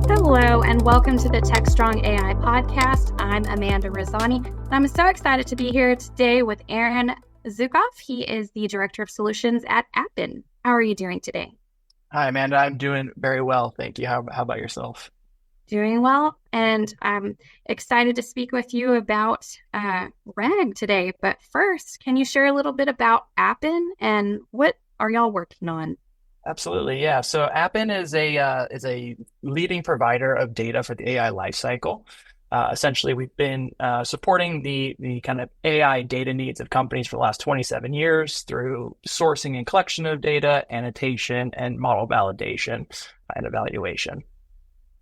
Hello, and welcome to the Techstrong AI podcast. I'm Amanda Razani. I'm so excited to be here today with Aaron Zukoff. He is the Director of Solutions at Appen. How are you doing today? Hi, Amanda. I'm doing very well. Thank you. How about yourself? Doing well, and I'm excited to speak with you about RAG today. But first, can you share a little bit about Appen and what are y'all working on? Absolutely, yeah. So Appen is a leading provider of data for the AI lifecycle. Essentially, we've been supporting the kind of AI data needs of companies for the last 27 years through sourcing and collection of data, annotation, and model validation and evaluation,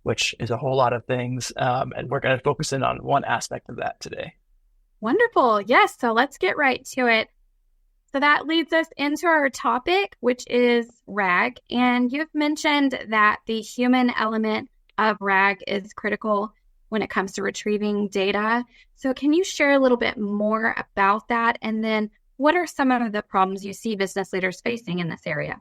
which is a whole lot of things. And we're going to focus in on one aspect of that today. Wonderful. Yes. So let's get right to it. So that leads us into our topic, which is RAG. And you've mentioned that the human element of RAG is critical when it comes to retrieving data. So can you share a little bit more about that? And then what are some of the problems you see business leaders facing in this area?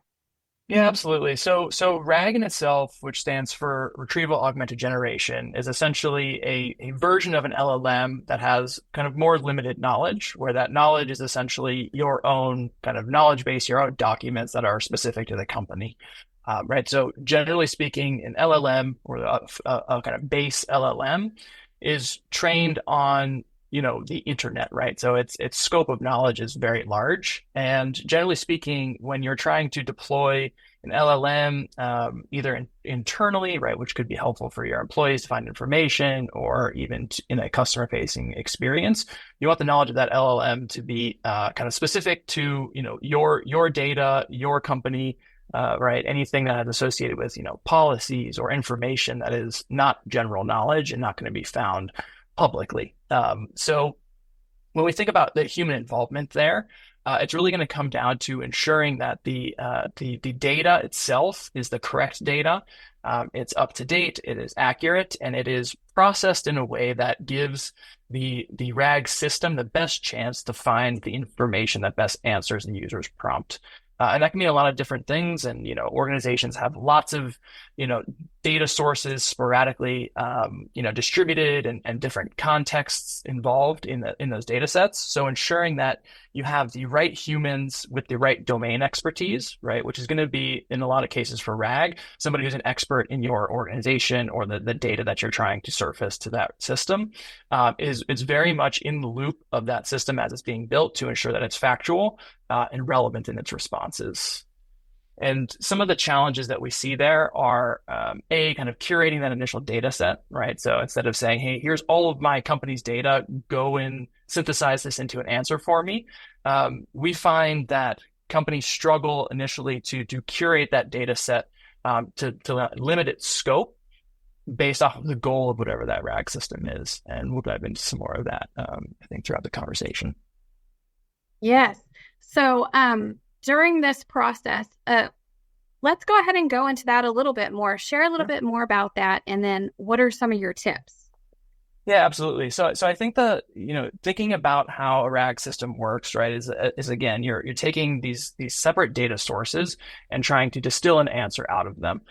Yeah, absolutely. So RAG in itself, which stands for retrieval-augmented generation, is essentially a version of an LLM that has kind of more limited knowledge, where that knowledge is essentially your own kind of knowledge base, your own documents that are specific to the company. Right. So generally speaking, an LLM or a kind of base LLM is trained on the internet, right? So its scope of knowledge is very large. And generally speaking, when you're trying to deploy an LLM, either internally, right, which could be helpful for your employees to find information, or even in a customer-facing experience, you want the knowledge of that LLM to be kind of specific to your data, your company. Right, anything that is associated with policies or information that is not general knowledge and not going to be found publicly. So when we think about the human involvement there, it's really going to come down to ensuring that the data itself is the correct data. It's up to date, it is accurate, and it is processed in a way that gives the RAG system the best chance to find the information that best answers the user's prompt. And that can mean a lot of different things. And, organizations have lots of, data sources sporadically, distributed and different contexts involved in those data sets. So ensuring that you have the right humans with the right domain expertise, right, which is going to be, in a lot of cases for RAG, somebody who's an expert in your organization or the data that you're trying to surface to that system, is very much in the loop of that system as it's being built to ensure that it's factual and relevant in its responses. And some of the challenges that we see there are kind of curating that initial data set, right? So instead of saying, hey, here's all of my company's data, go and synthesize this into an answer for me, we find that companies struggle initially to curate that data set to limit its scope based off of the goal of whatever that RAG system is. And we'll dive into some more of that, I think, throughout the conversation. Yes. So during this process, let's go ahead and go into that a little bit more. Share a little bit more about that, and then what are some of your tips? Yeah, absolutely. So I think that, thinking about how a RAG system works, right, is again, you're taking these separate data sources and trying to distill an answer out of them.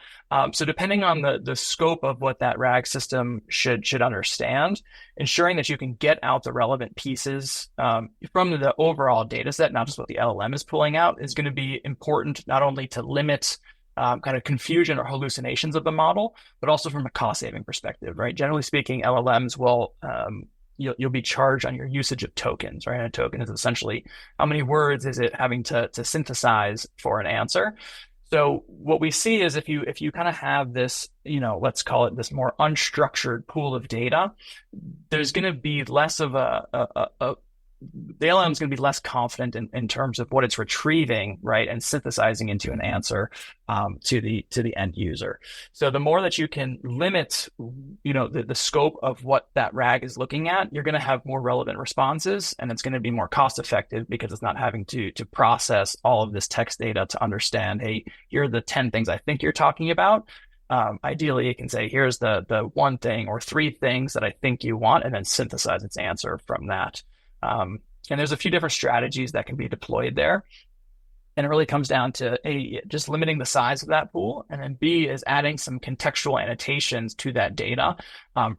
So depending on the scope of what that RAG system should understand, ensuring that you can get out the relevant pieces from the overall data set, not just what the LLM is pulling out, is going to be important, not only to limit kind of confusion or hallucinations of the model, but also from a cost-saving perspective, right? Generally speaking, LLMs will you'll be charged on your usage of tokens, right? And a token is essentially how many words is it having to synthesize for an answer. So what we see is if you kind of have this, let's call it this more unstructured pool of data, there's going to be less of the LLM is going to be less confident in terms of what it's retrieving, right, and synthesizing into an answer to the end user. So the more that you can limit, the scope of what that RAG is looking at, you're going to have more relevant responses, and it's going to be more cost effective because it's not having to process all of this text data to understand, hey, here are the 10 things I think you're talking about. Ideally, it can say, here's the one thing or three things that I think you want, and then synthesize its answer from that. And there's a few different strategies that can be deployed there. And it really comes down to A, just limiting the size of that pool, and then B is adding some contextual annotations to that data,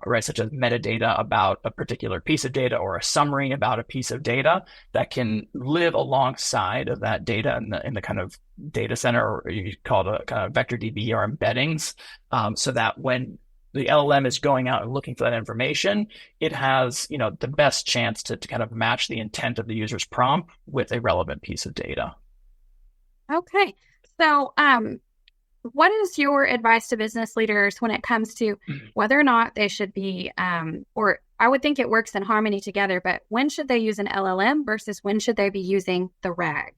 right, such as metadata about a particular piece of data or a summary about a piece of data that can live alongside of that data in the kind of data center, or you call it a kind of vector DB or embeddings, so that when the LLM is going out and looking for that information, it has, the best chance to kind of match the intent of the user's prompt with a relevant piece of data. Okay. So, what is your advice to business leaders when it comes to whether or not they should be, or I would think it works in harmony together, but when should they use an LLM versus when should they be using the RAG?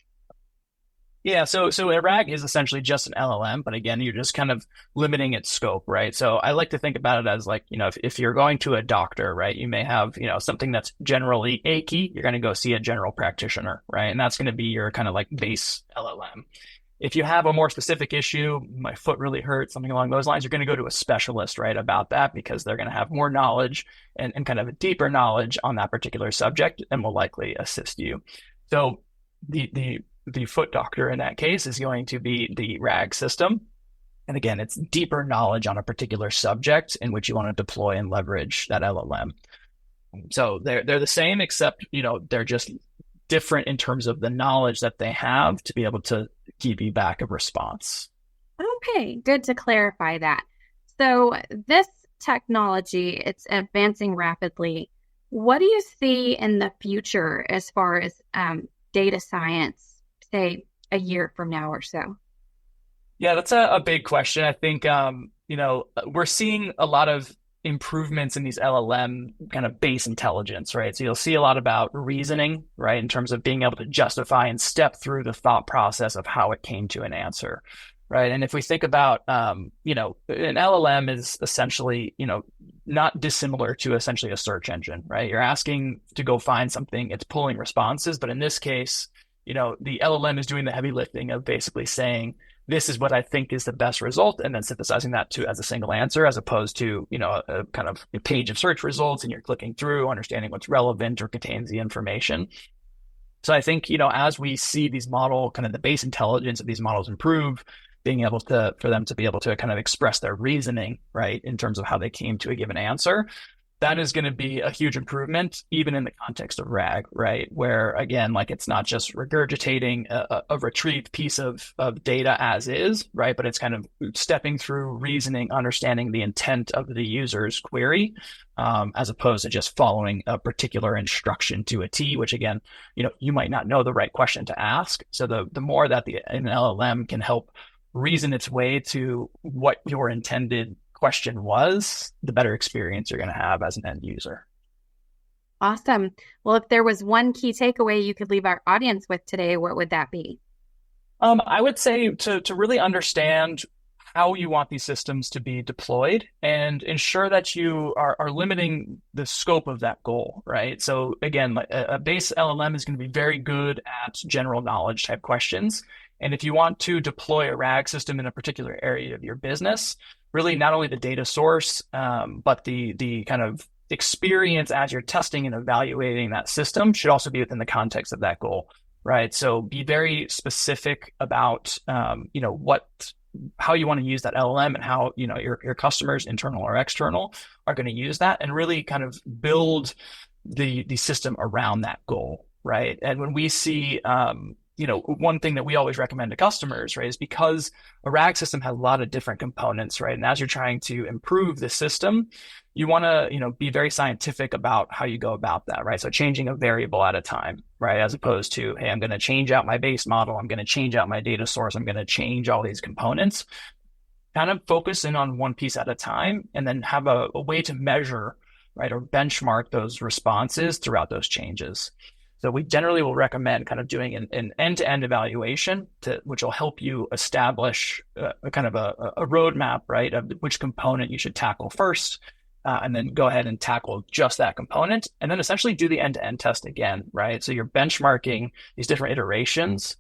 Yeah, so a RAG is essentially just an LLM, but again, you're just kind of limiting its scope, right? So I like to think about it as like, if you're going to a doctor, right, you may have, something that's generally achy, you're going to go see a general practitioner, right? And that's going to be your kind of like base LLM. If you have a more specific issue, my foot really hurts, something along those lines, you're going to go to a specialist, right, about that, because they're going to have more knowledge and kind of a deeper knowledge on that particular subject and will likely assist you. So the foot doctor in that case is going to be the RAG system. And again, it's deeper knowledge on a particular subject in which you want to deploy and leverage that LLM. So they're the same, except, they're just different in terms of the knowledge that they have to be able to give you back a response. Okay, good to clarify that. So this technology, it's advancing rapidly. What do you see in the future as far as data science, say a year from now or so? Yeah, that's a big question. I think, we're seeing a lot of improvements in these LLM kind of base intelligence, right? So you'll see a lot about reasoning, right? In terms of being able to justify and step through the thought process of how it came to an answer, right? And if we think about, an LLM is essentially, not dissimilar to essentially a search engine, right? You're asking to go find something, it's pulling responses, but in this case, the LLM is doing the heavy lifting of basically saying, this is what I think is the best result, and then synthesizing that as a single answer, as opposed to, a kind of a page of search results, and you're clicking through, understanding what's relevant or contains the information. So I think, as we see these kind of the base intelligence of these models improve, being able for them to be able to kind of express their reasoning, right, in terms of how they came to a given answer, that is going to be a huge improvement, even in the context of RAG, right? Where, again, like it's not just regurgitating a retrieved piece of data as is, right? But it's kind of stepping through reasoning, understanding the intent of the user's query, as opposed to just following a particular instruction to a T, which again, you might not know the right question to ask. So the more that an LLM can help reason its way to what your intended question was, the better experience you're going to have as an end user. Awesome. Well, if there was one key takeaway you could leave our audience with today, what would that be? I would say to really understand how you want these systems to be deployed and ensure that you are limiting the scope of that goal, right? So again, a base LLM is going to be very good at general knowledge type questions. And if you want to deploy a RAG system in a particular area of your business, really not only the data source, but the kind of experience as you're testing and evaluating that system should also be within the context of that goal, right? So be very specific about, how you want to use that LLM and how, your customers, internal or external, are going to use that, and really kind of build the system around that goal, right? And when we see, one thing that we always recommend to customers, right, is because a RAG system has a lot of different components, right? And as you're trying to improve the system, you want to, be very scientific about how you go about that, right? So changing a variable at a time, right? As opposed to, hey, I'm going to change out my base model, I'm going to change out my data source, I'm going to change all these components. Kind of focus in on one piece at a time, and then have a way to measure, right, or benchmark those responses throughout those changes. So we generally will recommend kind of doing an end-to-end evaluation, which will help you establish a kind of a roadmap, right, of which component you should tackle first, and then go ahead and tackle just that component, and then essentially do the end-to-end test again, right? So you're benchmarking these different iterations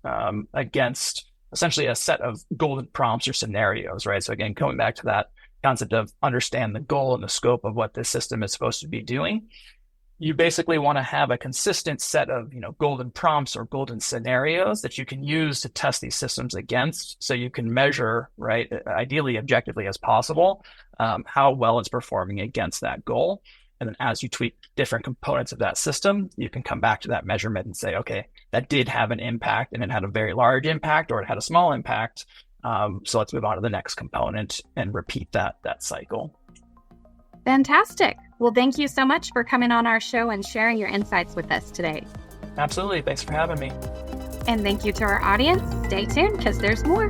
against essentially a set of golden prompts or scenarios, right? So again, going back to that concept of understand the goal and the scope of what this system is supposed to be doing. you basically want to have a consistent set of, golden prompts or golden scenarios that you can use to test these systems against, so you can measure, right, ideally objectively as possible, how well it's performing against that goal. And then as you tweak different components of that system, you can come back to that measurement and say, okay, that did have an impact, and it had a very large impact, or it had a small impact. So let's move on to the next component and repeat that cycle. Fantastic. Well, thank you so much for coming on our show and sharing your insights with us today. Absolutely. Thanks for having me. And thank you to our audience. Stay tuned because there's more.